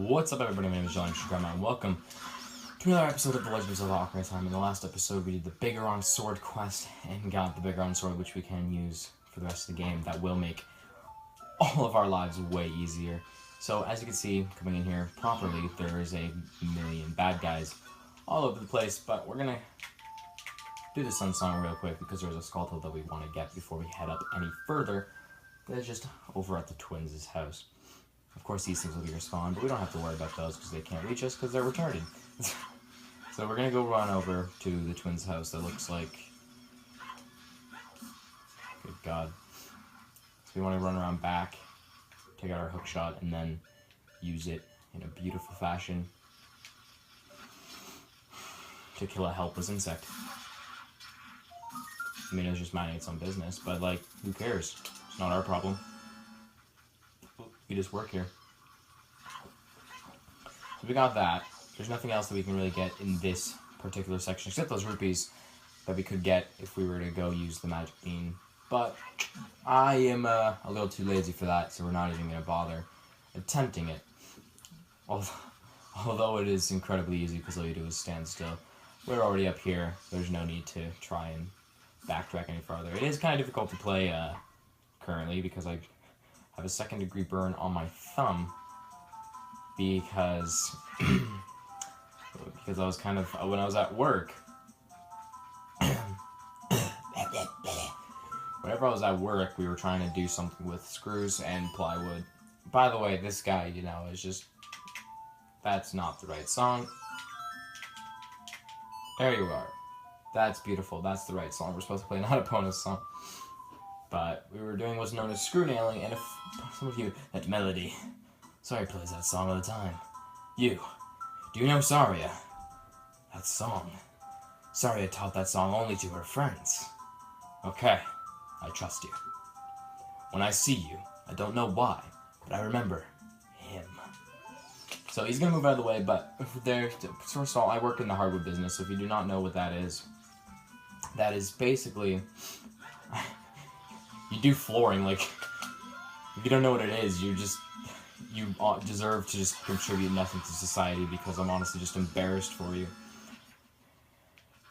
What's up, everybody? My name is John Grandma, and welcome to another episode of The Legend of Zelda Ocarina. In the last episode, we did the Biggoron Sword quest and got the Biggoron Sword, which we can use for the rest of the game. That will make all of our lives way easier. So, as you can see, coming in here properly, there is a million bad guys all over the place, but we're gonna do the Sun Song real quick because there's a Skulltula that we want to get before we head up any further. That's just over at the twins' house. Of course, these things will be respawned, but we don't have to worry about those because they can't reach us because they're retarded. So we're going to go run over to the twins' house that looks like... Good God. So we want to run around back, take out our hook shot, and then use it in a beautiful fashion to kill a helpless insect. I mean, it's just minding its own business, but, like, who cares? It's not our problem. We just work here. So we got that. There's nothing else that we can really get in this particular section, except those rupees that we could get if we were to go use the magic bean. But I am a little too lazy for that, so we're not even going to bother attempting it. Although it is incredibly easy because all you do is stand still. We're already up here. There's no need to try and backtrack any farther. It is kind of difficult to play currently because I have a second-degree burn on my thumb because I was kind of, when I was at work, whenever I was at work, we were trying to do something with screws and plywood. By the way, this guy, you know, is just, that's not the right song. There you are. That's beautiful. That's the right song we're supposed to play, not a bonus song. But we were doing what's known as screw nailing, and if some of you, that melody, Saria plays that song all the time. Do you know Saria? That song. Saria taught that song only to her friends. Okay, I trust you. When I see you, I don't know why, but I remember him. So he's gonna move out of the way, but first of all, I work in the hardwood business, so if you do not know what that is basically... You do flooring, like, if you don't know what it is, you deserve to just contribute nothing to society because I'm honestly just embarrassed for you.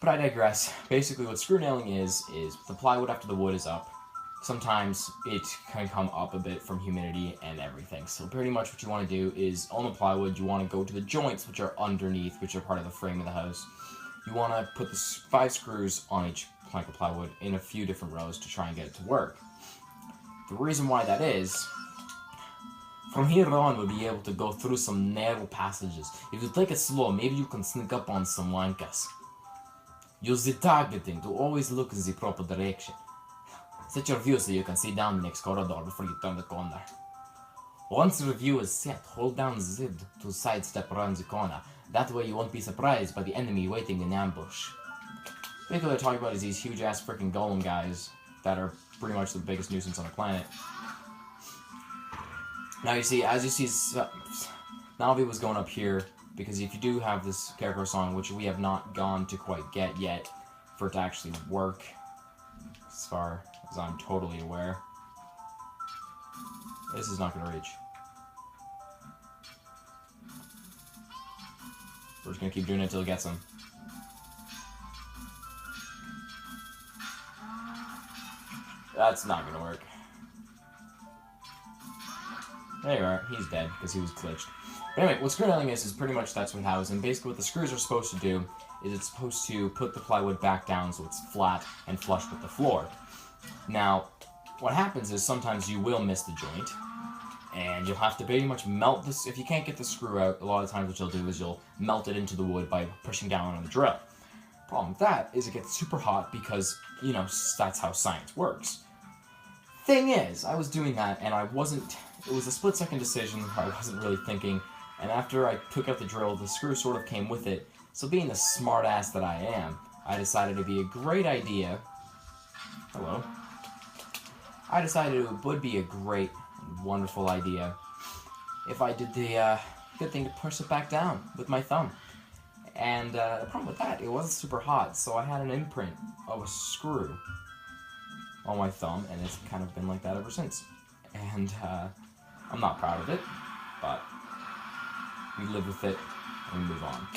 But I digress. Basically what screw nailing is the plywood after the wood is up. Sometimes it can come up a bit from humidity and everything. So pretty much what you want to do is, on the plywood, you want to go to the joints which are underneath, which are part of the frame of the house. You want to put the 5 screws on each plank of plywood in a few different rows to try and get it to work. The reason why that is, from here on we'll be able to go through some narrow passages. If you take it slow, maybe you can sneak up on some wankas. Use the targeting to always look in the proper direction. Set your view so you can see down the next corridor before you turn the corner. Once your view is set, hold down Z to sidestep around the corner. That way you won't be surprised by the enemy waiting in ambush. Basically what they're talking about is these huge-ass freaking golem guys that are pretty much the biggest nuisance on the planet. Now you see, as you see, Navi was going up here, because if you do have this Scarecrow song, which we have not gone to quite get yet, for it to actually work, as far as I'm totally aware, this is not going to reach. We're just going to keep doing it until it gets him. That's not gonna work. There you are. He's dead, because he was glitched. But anyway, what screw nailing is pretty much that's what it happens. And basically what the screws are supposed to do is it's supposed to put the plywood back down so it's flat and flush with the floor. Now, what happens is sometimes you will miss the joint, and you'll have to pretty much melt this. If you can't get the screw out, a lot of times what you'll do is you'll melt it into the wood by pushing down on the drill. Problem with that is it gets super hot because, you know, that's how science works. Thing is, I was doing that and it was a split-second decision where I wasn't really thinking, and after I took out the drill, the screw sort of came with it. So being the smart-ass that I am, I decided it'd be a great idea... Hello? I decided it would be a great, wonderful idea if I did the good thing to push it back down with my thumb. And the problem with that, it wasn't super hot, so I had an imprint of a screw on my thumb, and it's kind of been like that ever since. And I'm not proud of it, but we live with it, and we move on.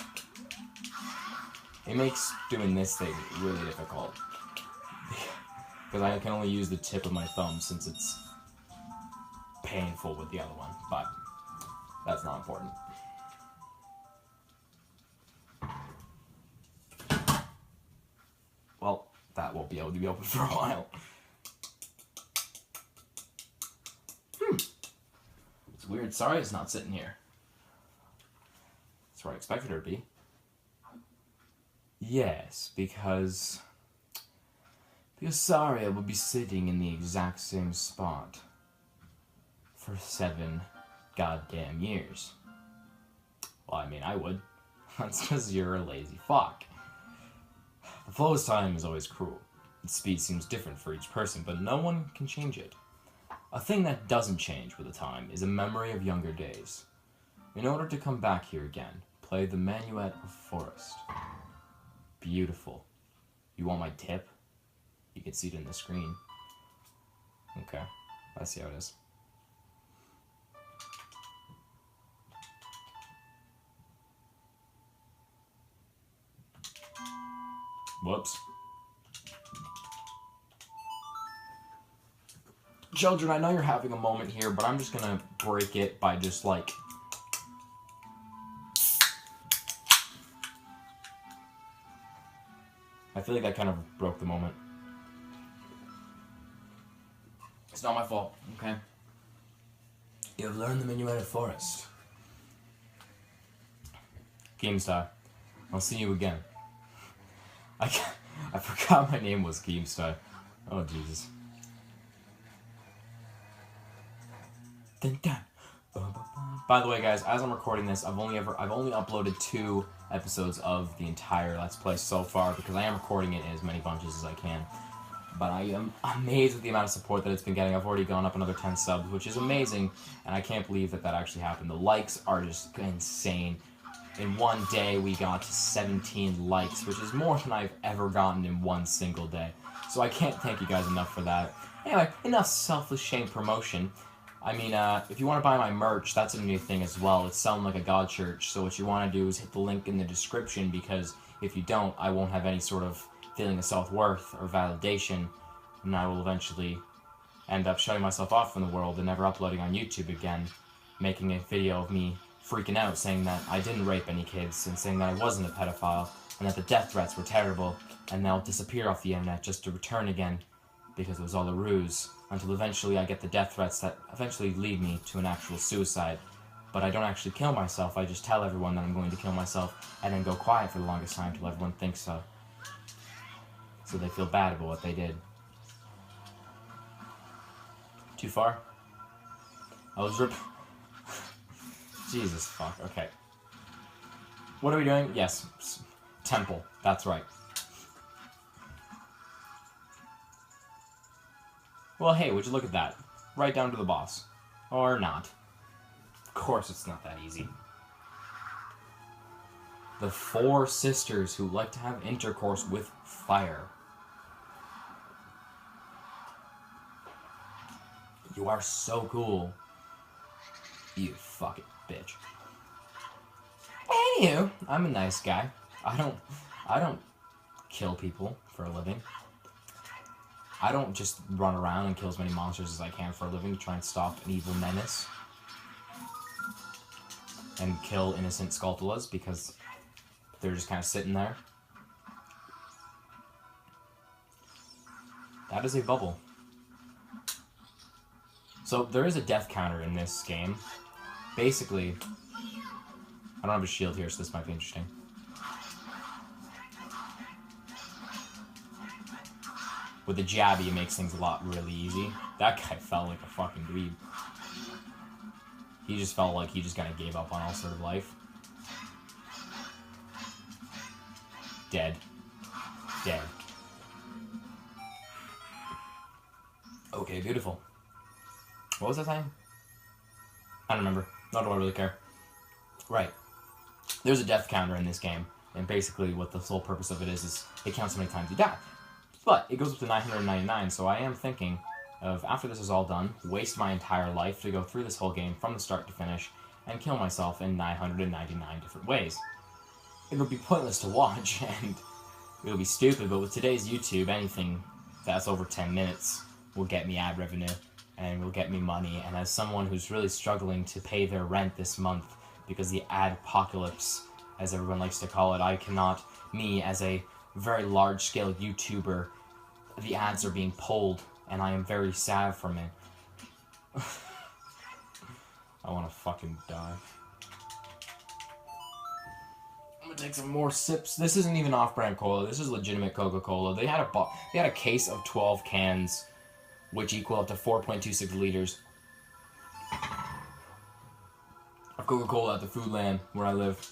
It makes doing this thing really difficult. Because I can only use the tip of my thumb since it's painful with the other one, but that's not important. Well, that won't be able to be open for a while. It's weird. Sorry it's not sitting here. That's where I expected her to be. Yes, because Saria will be sitting in the exact same spot for 7 goddamn years. Well, I mean, I would. That's because you're a lazy fuck. The flow of time is always cruel. Its speed seems different for each person, but no one can change it. A thing that doesn't change with the time is a memory of younger days. In order to come back here again, play the Minuet of Forest. Beautiful. You want my tip? You can see it in the screen. Okay, let's see how it is. Whoops. Children, I know you're having a moment here, but I'm just gonna break it by just like... I feel like I kind of broke the moment. It's not my fault, okay? You've learned the Minuet of Forest. Keemstar, I'll see you again. I forgot my name was Keemstar. Oh, Jesus. By the way, guys, as I'm recording this, I've only uploaded 2 episodes of the entire Let's Play so far because I am recording it in as many bunches as I can. But I am amazed with the amount of support that it's been getting. I've already gone up another 10 subs, which is amazing, and I can't believe that actually happened. The likes are just insane. In one day, we got 17 likes, which is more than I've ever gotten in one single day. So I can't thank you guys enough for that. Anyway, enough selfless shame promotion. I mean, if you want to buy my merch, that's a new thing as well. It's Sound Like a God Church, so what you want to do is hit the link in the description, because if you don't, I won't have any sort of feeling of self-worth or validation, and I will eventually end up shutting myself off from the world and never uploading on YouTube again, making a video of me freaking out, saying that I didn't rape any kids, and saying that I wasn't a pedophile, and that the death threats were terrible, and they'll disappear off the internet just to return again, because it was all a ruse, until eventually I get the death threats that eventually lead me to an actual suicide. But I don't actually kill myself, I just tell everyone that I'm going to kill myself, and then go quiet for the longest time until everyone thinks so. So they feel bad about what they did. Too far? I was Jesus fuck, okay. What are we doing? Yes, temple, that's right. Well, hey, would you look at that? Right down to the boss. Or not. Of course it's not that easy. The 4 sisters who like to have intercourse with fire. You are so cool. You fucking bitch. Anywho, I'm a nice guy. I don't kill people for a living. I don't just run around and kill as many monsters as I can for a living to try and stop an evil menace. And kill innocent Skulltulas because they're just kind of sitting there. That is a bubble. So there is a death counter in this game. Basically, I don't have a shield here, so this might be interesting. With the jabby, it makes things a lot really easy. That guy felt like a fucking dweeb. He just felt like he just kind of gave up on all sort of life. Dead. Dead. Okay, beautiful. What was I saying? I don't remember. Nor do I really care. Right. There's a death counter in this game, and basically what the sole purpose of it is it counts how many times you die. But it goes up to 999, so I am thinking of, after this is all done, waste my entire life to go through this whole game from the start to finish, and kill myself in 999 different ways. It'll be pointless to watch, and it'll be stupid, but with today's YouTube, anything that's over 10 minutes will get me ad revenue, and will get me money, and as someone who's really struggling to pay their rent this month, because the ad-apocalypse, as everyone likes to call it, I cannot, me as a very large-scale YouTuber, the ads are being pulled, and I am very sad from it. I want to fucking die. I'm gonna take some more sips. This isn't even off-brand cola. This is legitimate Coca-Cola. They had a case of 12 cans, which equal up to 4.26 liters of Coca-Cola at the Foodland where I live,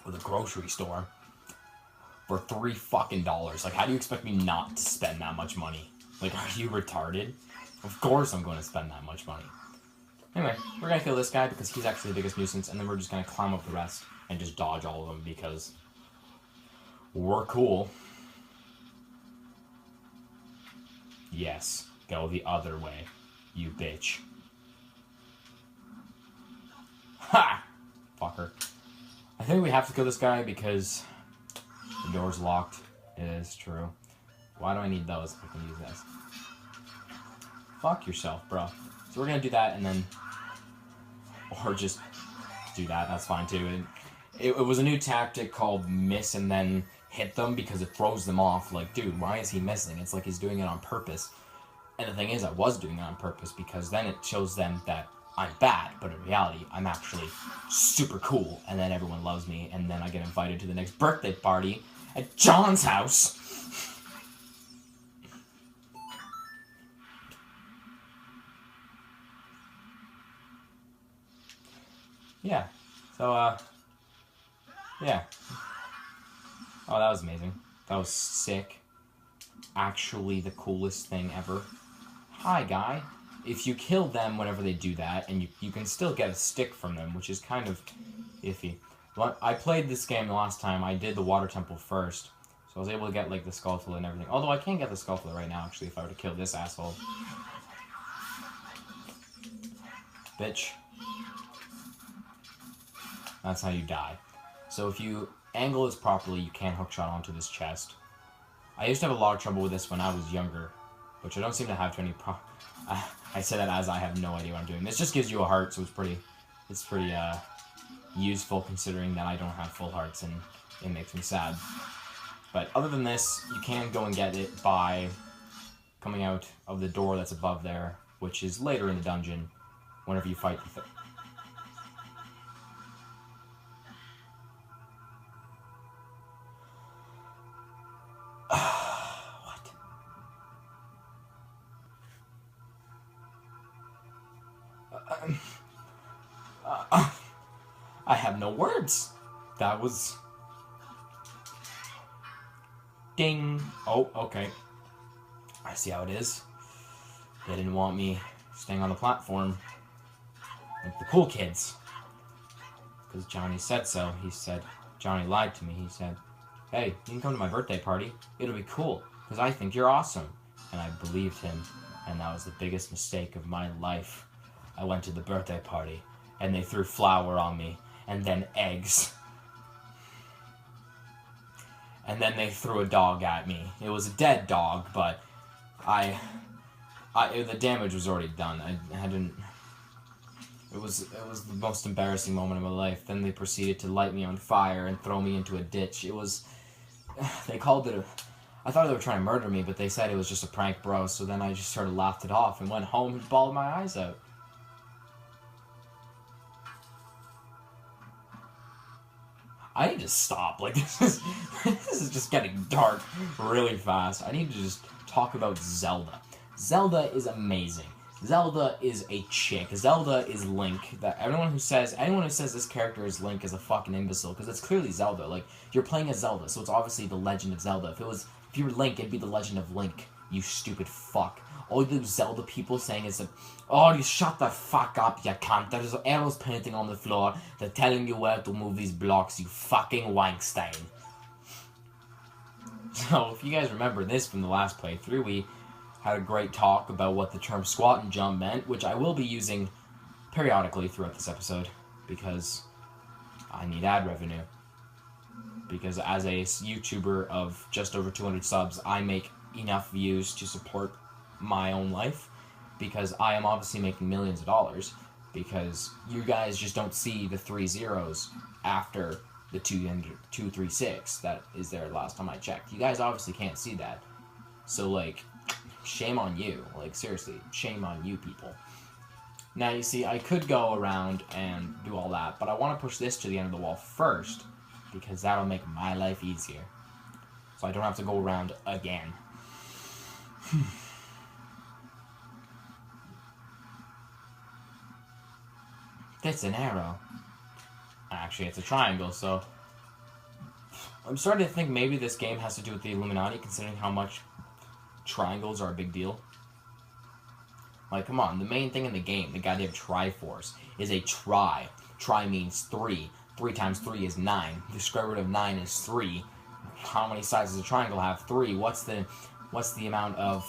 or the grocery store, for $3 fucking. Like, how do you expect me not to spend that much money? Like, are you retarded? Of course I'm going to spend that much money. Anyway, we're going to kill this guy because he's actually the biggest nuisance, and then we're just going to climb up the rest and just dodge all of them because we're cool. Yes, go the other way, you bitch. Ha! Fucker. I think we have to kill this guy because the door's locked. It is true. Why do I need those if I can use this? Fuck yourself, bro. So we're gonna do that and then... Or just do that, that's fine too. It was a new tactic called miss and then hit them because it throws them off. Like, dude, why is he missing? It's like he's doing it on purpose. And the thing is, I was doing it on purpose because then it shows them that I'm bad, but in reality, I'm actually super cool, and then everyone loves me, and then I get invited to the next birthday party at John's house. Yeah, so, yeah. Oh, that was amazing. That was sick. Actually the coolest thing ever. Hi, guy. If you kill them whenever they do that, and you can still get a stick from them, which is kind of iffy. But I played this game the last time. I did the water temple first, so I was able to get, like, the skullful and everything. Although I can't get the skullful right now, actually, if I were to kill this asshole. Bitch. That's how you die. So if you angle this properly, you can hookshot onto this chest. I used to have a lot of trouble with this when I was younger, which I don't seem to have to any I say that as I have no idea what I'm doing. This just gives you a heart, so it's pretty useful considering that I don't have full hearts and it makes me sad. But other than this, you can go and get it by coming out of the door that's above there, which is later in the dungeon, whenever you fight the thing. I have no words. That was... Ding. Oh, okay. I see how it is. They didn't want me staying on the platform like the cool kids. Because Johnny said so. He said, Johnny lied to me. He said, hey, you can come to my birthday party. It'll be cool, because I think you're awesome. And I believed him, and that was the biggest mistake of my life. I went to the birthday party, and they threw flour on me, and then eggs. And then they threw a dog at me. It was a dead dog, but the damage was already done. I hadn't... It was the most embarrassing moment of my life. Then they proceeded to light me on fire and throw me into a ditch. It was... They called it a... I thought they were trying to murder me, but they said it was just a prank, bro. So then I just sort of laughed it off and went home and bawled my eyes out. I need to stop. Like, this is just getting dark really fast. I need to just talk about Zelda. Zelda is amazing. Zelda is a chick. Zelda is Link. That anyone who says this character is Link is a fucking imbecile, because it's clearly Zelda. Like, you're playing as Zelda, so it's obviously the Legend of Zelda. If you were Link, it'd be the Legend of Link. You stupid fuck. All the Zelda people saying is that, oh, you shut the fuck up, you cunt. There's arrows painting on the floor. They're telling you where to move these blocks, you fucking wankstein. So, if you guys remember this from the last playthrough, we had a great talk about what the term squat and jump meant, which I will be using periodically throughout this episode. because I need ad revenue. Because as a YouTuber of just over 200 subs, I make enough views to support my own life, because I am obviously making millions of dollars, because you guys just don't see the 3 zeros after the 236 that is there last time I checked. You guys obviously can't see that. So, like, shame on you. Like, seriously, shame on you people. Now, you see, I could go around and do all that, but I want to push this to the end of the wall first, because that'll make my life easier. So I don't have to go around again. It's an arrow. Actually, it's a triangle, so... I'm starting to think maybe this game has to do with the Illuminati, considering how much triangles are a big deal. Like, come on, the main thing in the game, the goddamn Triforce, is a tri. Tri means 3. 3 times 3 is 9. The square root of 9 is 3. How many sides does a triangle have? 3. What's the amount of...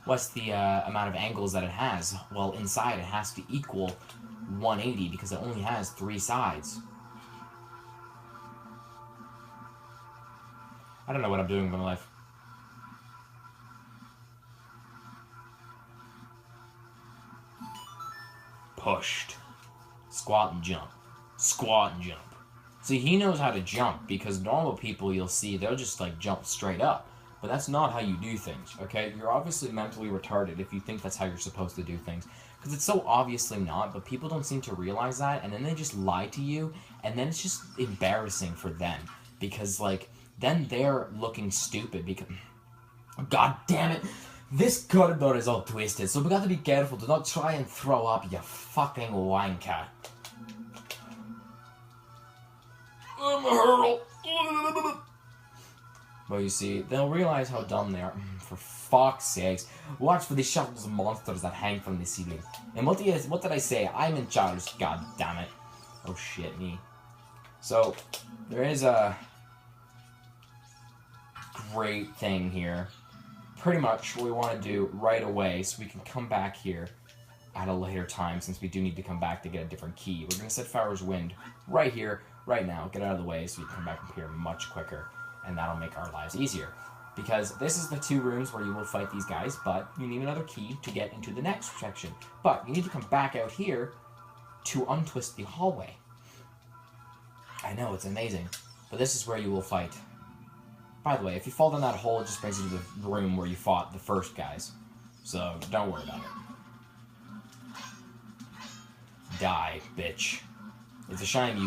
what's the amount of angles that it has? Well, inside it has to equal 180 because it only has 3 sides. I don't know what I'm doing with my life. Pushed. Squat and jump. Squat and jump. See, he knows how to jump, because normal people you'll see, they'll just like jump straight up. But that's not how you do things, okay? You're obviously mentally retarded if you think that's how you're supposed to do things. Because it's so obviously not, but people don't seem to realize that, and then they just lie to you, and then it's just embarrassing for them. Because, like, then they're looking stupid because... God damn it! This corridor is all twisted, so we gotta be careful. Do not try and throw up, you fucking wanker. I'm a hurdle. Well, you see, they'll realize how dumb they are. For fuck's sakes. Watch for the shuttles of monsters that hang from the ceiling. And what did I say? I'm in charge, god damn it. Oh shit, me. So, there is a great thing here. Pretty much what we want to do right away, so we can come back here at a later time, since we do need to come back to get a different key. We're going to set Farrow's Wind right here, right now. Get out of the way so we can come back up here much quicker. And that'll make our lives easier. Because this is the 2 rooms where you will fight these guys, but you need another key to get into the next section. But you need to come back out here to untwist the hallway. I know, it's amazing. But this is where you will fight. By the way, if you fall down that hole, it just brings you to the room where you fought the first guys. So, don't worry about it. Die, bitch. It's a shame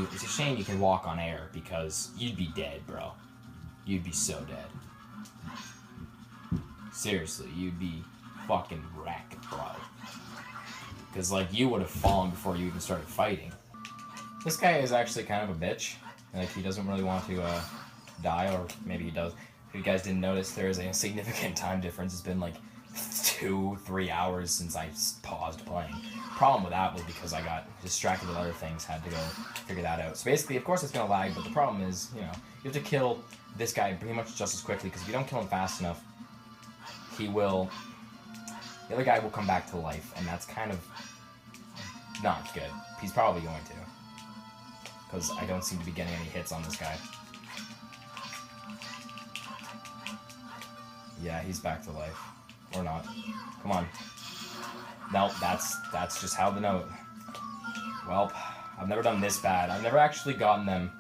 you can walk on air, because you'd be dead, bro. You'd be so dead. Seriously, you'd be fucking wrecked, bro. Because, like, you would have fallen before you even started fighting. This guy is actually kind of a bitch. Like, he doesn't really want to, die, or maybe he does. If you guys didn't notice, there is a significant time difference. It's been, like, 2-3 hours since I paused playing. Problem with that was because I got distracted with other things, had to go figure that out. So basically, of course it's gonna lag, but the problem is, you know, you have to kill this guy pretty much just as quickly, because if you don't kill him fast enough, the other guy will come back to life, and that's kind of not good. He's probably going to, because I don't seem to be getting any hits on this guy. Yeah, he's back to life. Or not. Come on. Nope, that's just how the note. Well, I've never done this bad. I've never actually gotten them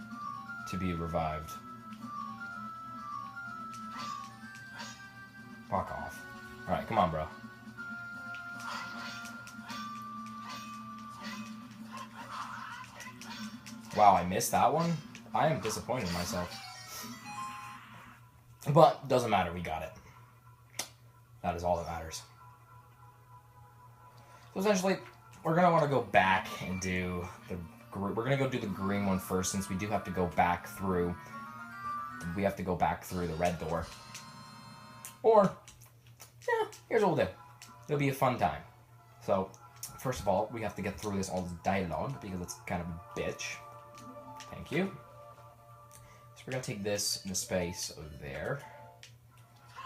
to be revived. Fuck off. Alright, come on, bro. Wow, I missed that one? I am disappointed in myself. But, doesn't matter, we got it. That is all that matters. So essentially, we're going to want to go back and do the... We're going to go do the green one first, since we do have to go back through... We have to go back through the red door. Or, yeah, here's what we'll do. It'll be a fun time. So, first of all, we have to get through all this dialogue, because it's kind of a bitch. Thank you. So we're going to take this in the space over there.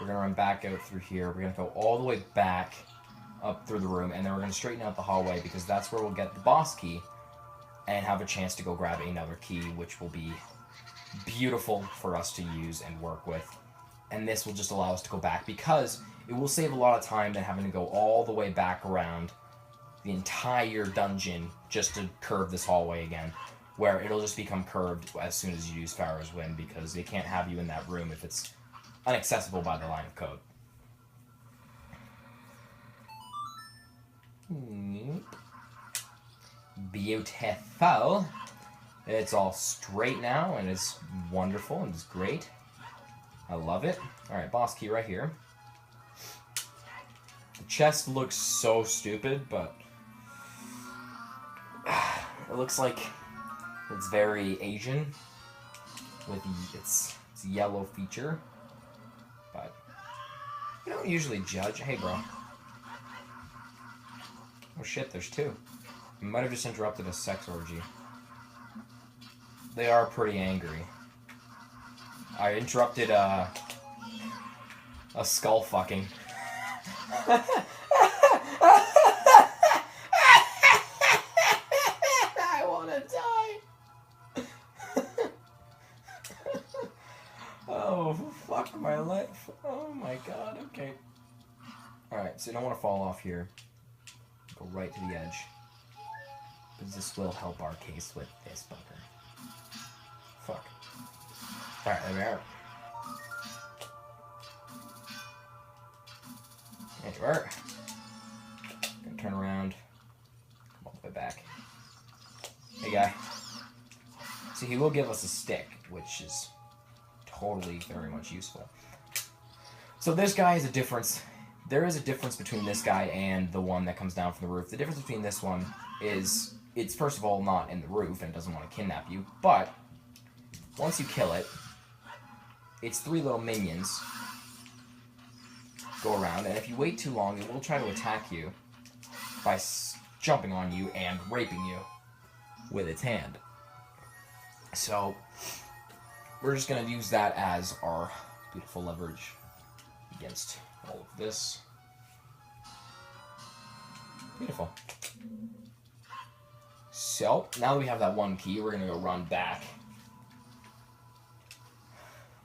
We're going to run back out through here. We're going to go all the way back up through the room, and then we're going to straighten out the hallway, because that's where we'll get the boss key and have a chance to go grab another key, which will be beautiful for us to use and work with. And this will just allow us to go back, because it will save a lot of time than having to go all the way back around the entire dungeon just to curve this hallway again, where it'll just become curved as soon as you use Pharaoh's Wind, because they can't have you in that room if it's inaccessible by the line of code. Beautiful. It's all straight now, and it's wonderful, and it's great. I love it. Alright, boss key right here. The chest looks so stupid, but it looks like it's very Asian with its yellow feature. But you don't usually judge. Hey, bro. Oh shit, there's two. You might have just interrupted a sex orgy. They are pretty angry. I interrupted a skull fucking. I wanna die. Oh, fuck my life. Oh my god, okay. Alright, so you don't want to fall off here. Go right to the edge. Because this will help our case with this bugger. Fuck. Alright, there we are. There you are. Gonna turn around. Come all the way back. Hey, guy. See, he will give us a stick, which is totally very much useful. So this guy is a difference. There is a difference between this guy and the one that comes down from the roof. The difference between this one is it's first of all not in the roof and doesn't want to kidnap you, but once you kill it, its three little minions go around, and if you wait too long, it will try to attack you by jumping on you and raping you with its hand. So we're just going to use that as our beautiful leverage against all of this. Beautiful. So, now that we have that one key, we're going to go run back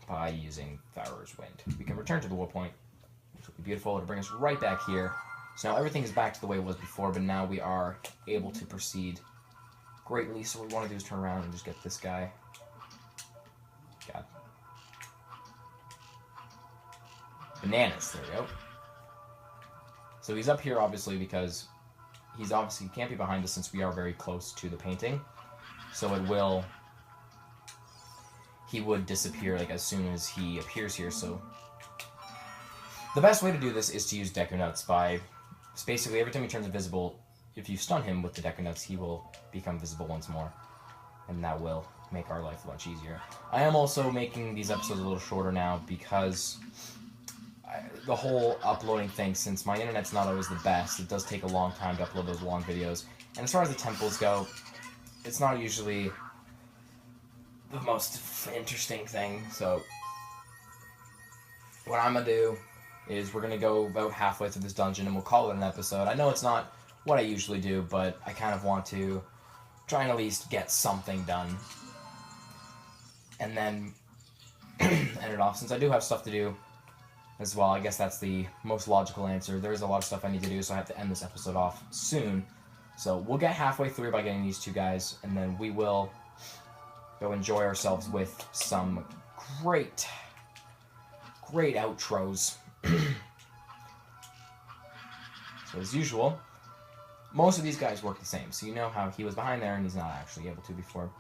by using Pharaoh's Wind. We can return to the waypoint, which will be beautiful. It'll bring us right back here. So now everything is back to the way it was before, but now we are able to proceed greatly. So what we want to do is turn around and just get this guy. God. Bananas, there we go. So he's up here, obviously, because he can't be behind us since we are very close to the painting. So he would disappear like as soon as he appears here. So the best way to do this is to use Deku Nuts by basically every time he turns invisible, if you stun him with the Deku Nuts, he will become visible once more, and that will make our life much easier. I am also making these episodes a little shorter now because the whole uploading thing, since my internet's not always the best, it does take a long time to upload those long videos. And as far as the temples go, it's not usually the most interesting thing. So what I'm going to do is we're going to go about halfway through this dungeon and we'll call it an episode. I know it's not what I usually do, but I kind of want to try and at least get something done. And then end it off, since I do have stuff to do as well. I guess that's the most logical answer. There is a lot of stuff I need to do, so I have to end this episode off soon. So we'll get halfway through by getting these two guys, and then we will go enjoy ourselves with some great outros. So as usual, most of these guys work the same. So you know how he was behind there and he's not actually able to before.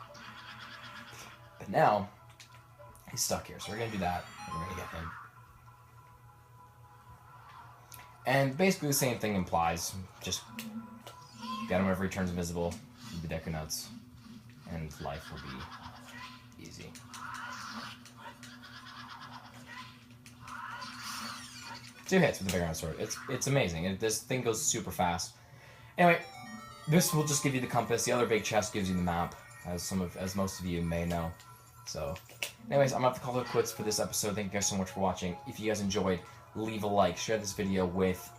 But now, he's stuck here, so we're going to do that, and we're going to get him. And basically the same thing implies, just get him whenever he turns invisible with the Deku Nuts, and life will be easy. Two hits with the Big Iron Sword. It's amazing. This thing goes super fast. Anyway, this will just give you the compass. The other big chest gives you the map, as most of you may know. So, anyways, I'm going to have to call it quits for this episode. Thank you guys so much for watching. If you guys enjoyed, leave a like. Share this video with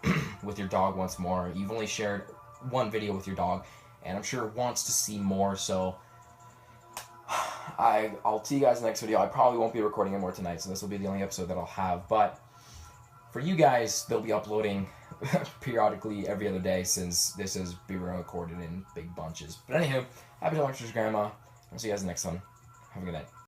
your dog once more. You've only shared one video with your dog. and I'm sure wants to see more. So I'll see you guys in the next video. I probably won't be recording anymore tonight, so this will be the only episode that I'll have. But for you guys, they'll be uploading periodically every other day, since this is being recorded in big bunches. But anywho, happy to lectures, Grandma. I'll see you guys next time. Have a good night.